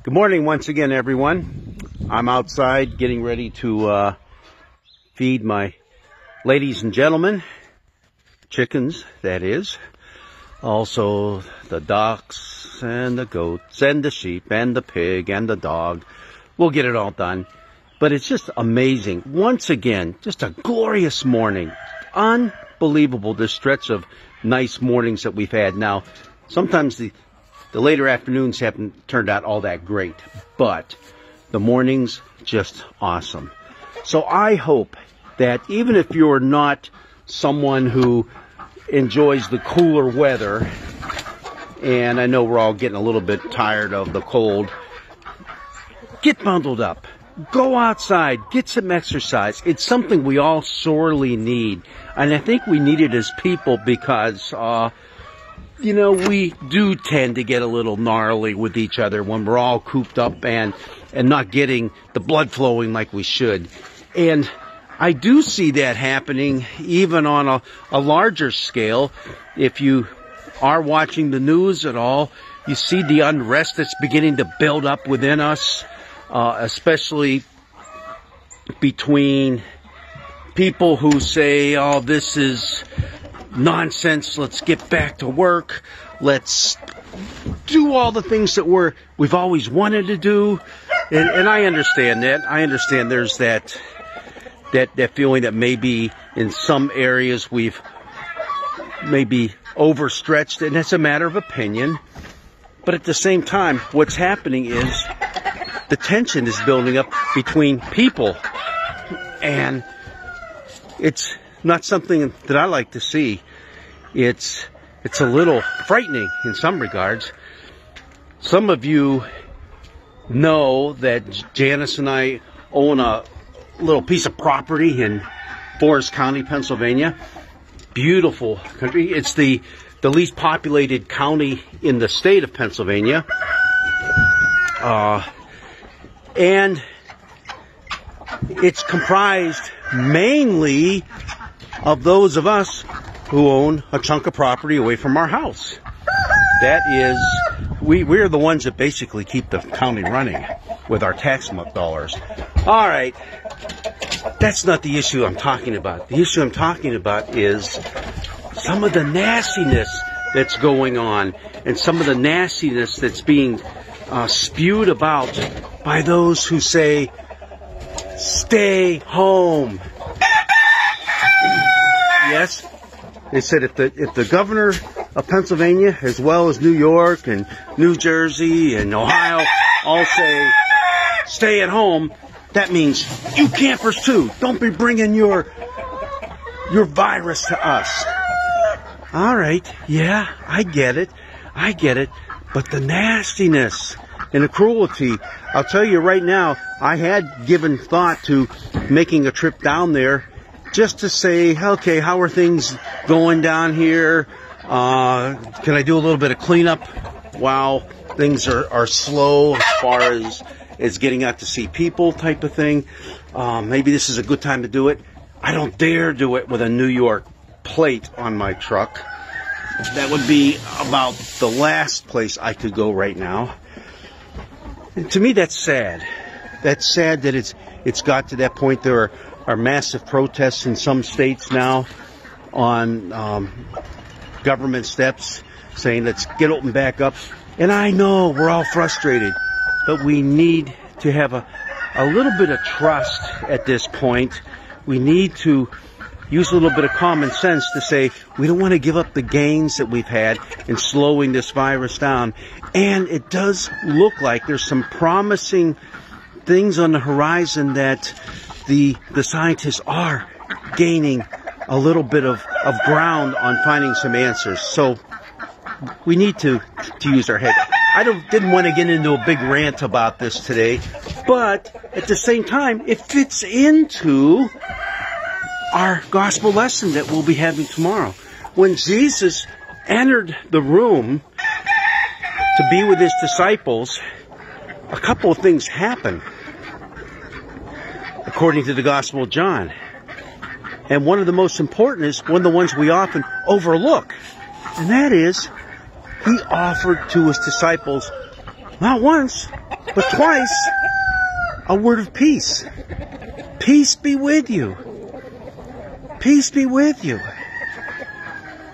Good morning once again, everyone. I'm outside getting ready to feed my ladies and gentlemen, chickens, that is. Also the ducks and the goats and the sheep and the pig and the dog. We'll get it all done. But it's just amazing. Once again, just a glorious morning. Unbelievable, this stretch of nice mornings that we've had. Now, sometimes the later afternoons haven't turned out all that great, but the mornings, just awesome. So I hope that even if you're not someone who enjoys the cooler weather, and I know we're all getting a little bit tired of the cold, get bundled up. Go outside, get some exercise. It's something we all sorely need. And I think we need it as people because, you know, we do tend to get a little gnarly with each other when we're all cooped up and not getting the blood flowing like we should. And I do see that happening even on a larger scale. If you are watching the news at all, you see the unrest that's beginning to build up within us, especially between people who say, oh, this is nonsense, let's get back to work, let's do all the things that we've always wanted to do. And I understand that. I understand there's that feeling that maybe in some areas we've maybe overstretched, and it's a matter of opinion. But at the same time, what's happening is the tension is building up between people, and it's not something that I like to see. It's a little frightening in some regards. Some of you know that Janice and I own a little piece of property in Forest County, Pennsylvania. Beautiful country. It's the least populated county in the state of Pennsylvania. And it's comprised mainly of those of us who own a chunk of property away from our house. That is, we're the ones that basically keep the county running with our tax dollars. All right, that's not the issue I'm talking about. The issue I'm talking about is some of the nastiness that's going on and some of the nastiness that's being spewed about by those who say, stay home. Yes, they said if the governor of Pennsylvania, as well as New York and New Jersey and Ohio, all say stay at home, that means you campers too, don't be bringing your virus to us. All right, yeah, I get it, but the nastiness and the cruelty, I'll tell you right now, I had given thought to making a trip down there just to say, okay, how are things going down here? Can I do a little bit of cleanup while things are slow as far as getting out to see people type of thing? Maybe this is a good time to do it. I don't dare do it with a New York plate on my truck. That would be about the last place I could go right now. And to me, that's sad. That's sad that it's got to that point. There are massive protests in some states now on government steps saying let's get open back up. And I know we're all frustrated, but we need to have a little bit of trust at this point. We need to use a little bit of common sense to say we don't want to give up the gains that we've had in slowing this virus down. And it does look like there's some promising things on the horizon that the scientists are gaining a little bit of ground on finding some answers. So we need to use our head. I didn't want to get into a big rant about this today, but at the same time, it fits into our gospel lesson that we'll be having tomorrow. When Jesus entered the room to be with his disciples, a couple of things happened according to the Gospel of John. And one of the most important is one of the ones we often overlook. And that is, he offered to his disciples not once, but twice, a word of peace. Peace be with you. Peace be with you.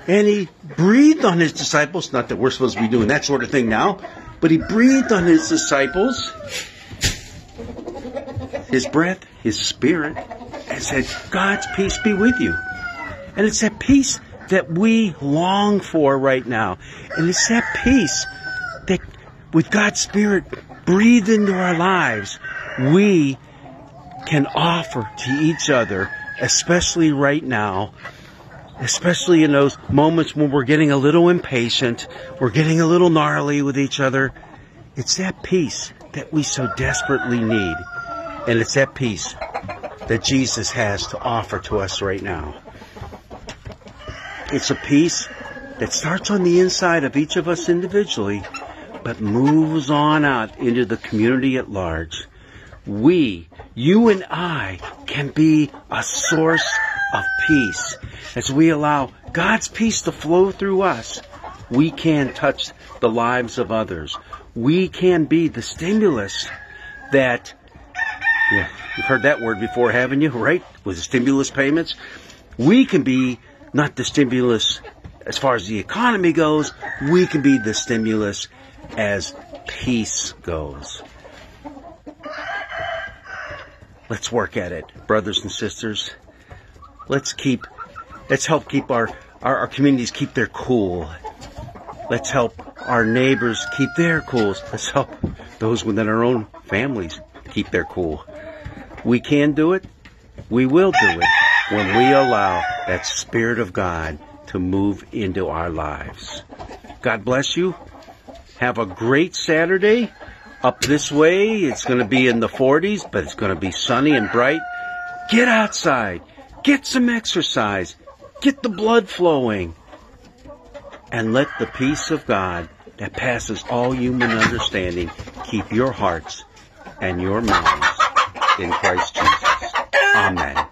And he breathed on his disciples, not that we're supposed to be doing that sort of thing now, but he breathed on his disciples his breath, his spirit, and said, God's peace be with you. And it's that peace that we long for right now. And it's that peace that with God's Spirit breathed into our lives, we can offer to each other, especially right now, especially in those moments when we're getting a little impatient, we're getting a little gnarly with each other. It's that peace that we so desperately need. And it's that peace that Jesus has to offer to us right now. It's a peace that starts on the inside of each of us individually, but moves on out into the community at large. We, you and I, can be a source of peace. As we allow God's peace to flow through us, we can touch the lives of others. We can be the stimulus that, yeah, you've heard that word before, haven't you, right? With the stimulus payments. We can be not the stimulus as far as the economy goes. We can be the stimulus as peace goes. Let's work at it, brothers and sisters. Let's help keep our communities keep their cool. Let's help our neighbors keep their cool. Let's help those within our own families keep their cool. We can do it. We will do it when we allow that Spirit of God to move into our lives. God bless you. Have a great Saturday. Up this way, it's going to be in the 40s, but it's going to be sunny and bright. Get outside. Get some exercise. Get the blood flowing. And let the peace of God that passes all human understanding keep your hearts and your minds in Christ Jesus. Amen.